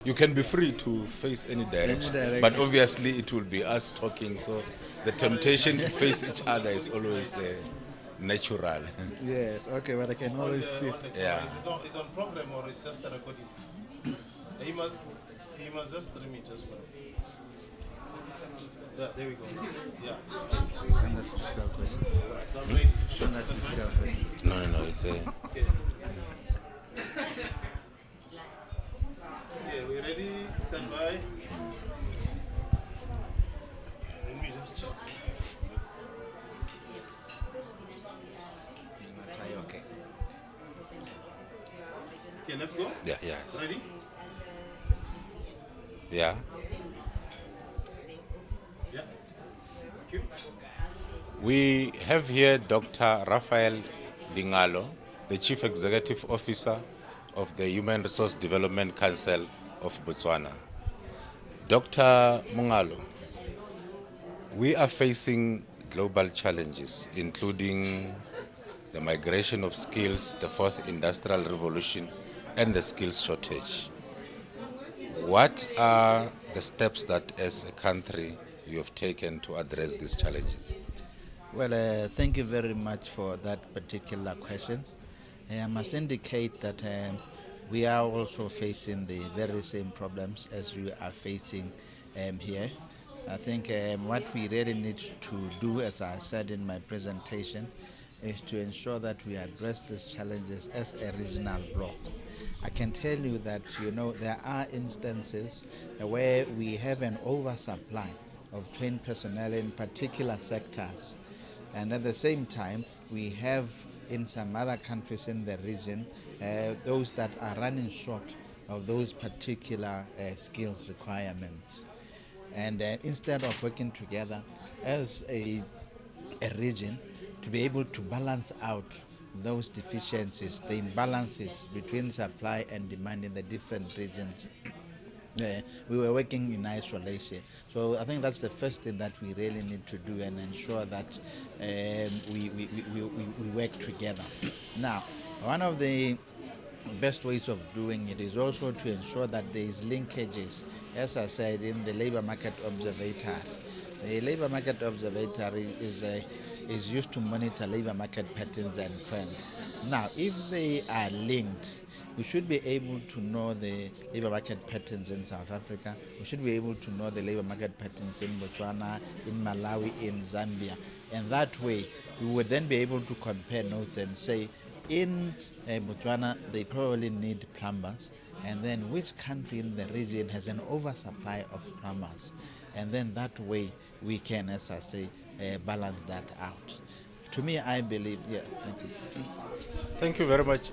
You can be free to face any direction, but obviously it will be us talking, so the temptation to face each other is always natural. Yes, okay, but I can always still. Yeah. Is on program or is just a recording? He must just stream it as well. Yeah, there we go. Yeah. And that's difficult question. And that's difficult question. No, it's a. Okay, we ready? Stand by. Let me just check. Okay. Okay, let's go. Yeah, yeah. Ready? Yeah. Yeah. Thank you. We have here Dr. Raphael Dingalo, the Chief Executive Officer of the Human Resource Development Council of Botswana. Dr. Mungalo, we are facing global challenges, including the migration of skills, the fourth industrial revolution, and the skills shortage. What are the steps that, as a country, you have taken to address these challenges? Well, thank you very much for that particular question. I must indicate that we are also facing the very same problems as you are facing here. I think what we really need to do, as I said in my presentation, is to ensure that we address these challenges as a regional bloc. I can tell you that, there are instances where we have an oversupply of trained personnel in particular sectors. And at the same time, we have in some other countries in the region those that are running short of those particular skills requirements. And instead of working together as a region to be able to balance out those deficiencies, the imbalances between supply and demand in the different regions, we were working in isolation. So I think that's the first thing that we really need to do and ensure that we work together. Now, one of the best ways of doing it is also to ensure that there is linkages, as I said, in the labor market observatory. The labor market observatory is used to monitor labor market patterns and trends. Now, if they are linked, we should be able to know the labor market patterns in South Africa. We should be able to know the labor market patterns in Botswana, in Malawi, in Zambia. And that way, we would then be able to compare notes and say, in Botswana, they probably need plumbers. And then which country in the region has an oversupply of plumbers? And then that way, we can, as I say, balance that out. To me, I believe, thank you. Thank you very much.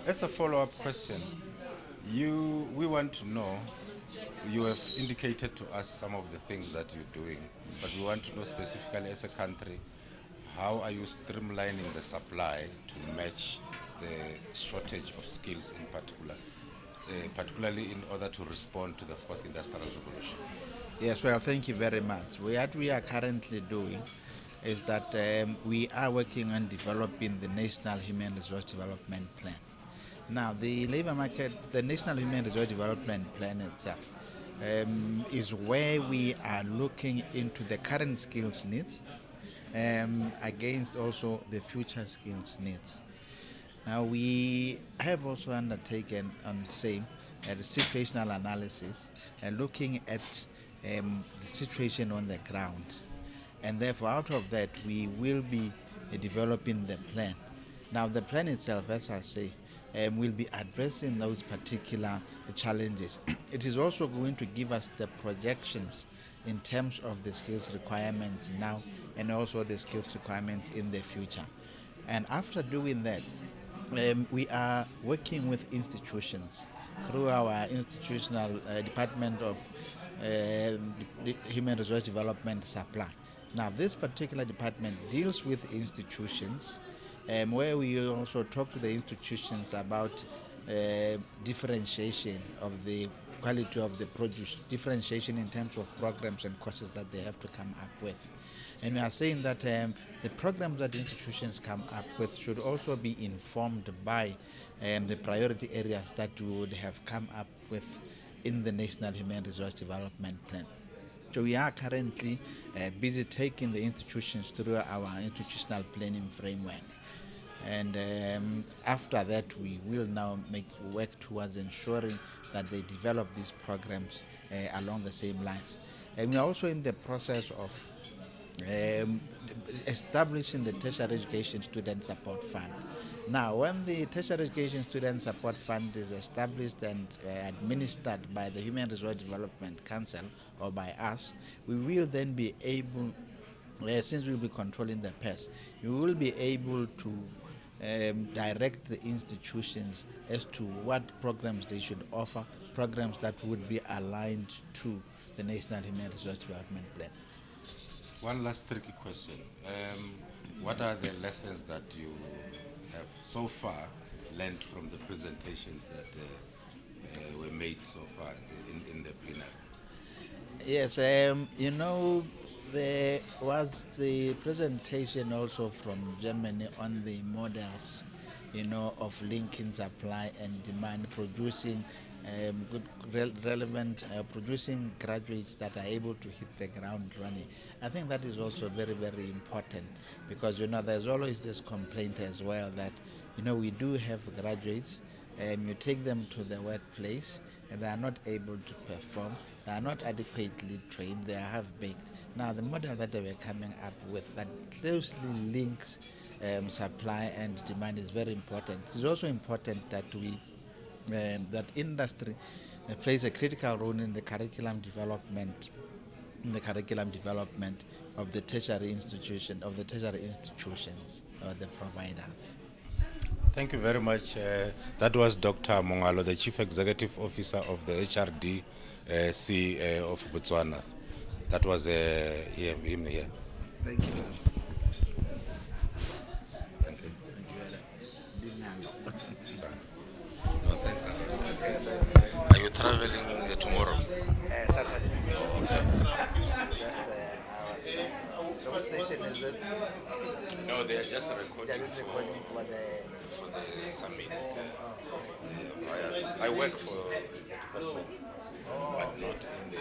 As a follow-up question, we want to know, you have indicated to us some of the things that you're doing, but we want to know specifically as a country, how are you streamlining the supply to match the shortage of skills in particular, particularly in order to respond to the fourth industrial revolution? Yes, well, thank you very much. What we are currently doing is that we are working on developing the National Human Resource Development Plan. Now, the National Human Resource Development Plan itself is where we are looking into the current skills needs against also the future skills needs. Now, we have also undertaken on same a situational analysis and looking at the situation on the ground. And therefore, out of that, we will be developing the plan. Now, the plan itself, as I say, will be addressing those particular challenges. It is also going to give us the projections in terms of the skills requirements now and also the skills requirements in the future. And after doing that, we are working with institutions through our institutional Department of Human Resource Development Supply. Now, this particular department deals with institutions where we also talk to the institutions about differentiation of the quality of the produce, differentiation in terms of programs and courses that they have to come up with. And we are saying that the programs that institutions come up with should also be informed by the priority areas that we would have come up with in the National Human Resource Development Plan. So we are currently busy taking the institutions through our institutional planning framework. And after that, we will now work towards ensuring that they develop these programs along the same lines. And we are also in the process of establishing the Tertiary Education Student Support Fund. Now, when the Tertiary Education Student Support Fund is established and administered by the Human Resource Development Council or by us, we will then be able, since we'll be controlling the purse, we will be able to direct the institutions as to what programs they should offer, programs that would be aligned to the National Human Resource Development Plan. One last tricky question. What are the lessons that you have so far learned from the presentations that were made so far in the plenary? Yes, there was the presentation also from Germany on the models, of linking supply and demand, producing relevant, producing graduates that are able to hit the ground running. I think that is also very, very important because, there's always this complaint as well that, we do have graduates and you take them to the workplace and they are not able to perform, they are not adequately trained, they are half-baked. Now, the model that they were coming up with that closely links supply and demand is very important. It's also important that that industry plays a critical role in the curriculum development, of the tertiary institutions, or the providers. Thank you very much. That was Dr. Mongalo, the Chief Executive Officer of the HRDC of Botswana. That was him here. Thank you. Thank you. No, thanks. Are you traveling tomorrow? Saturday. Oh, okay. Just an hour. So what station is it? No, they are just recording Just recording for the... for the summit. I work for the department, but not in the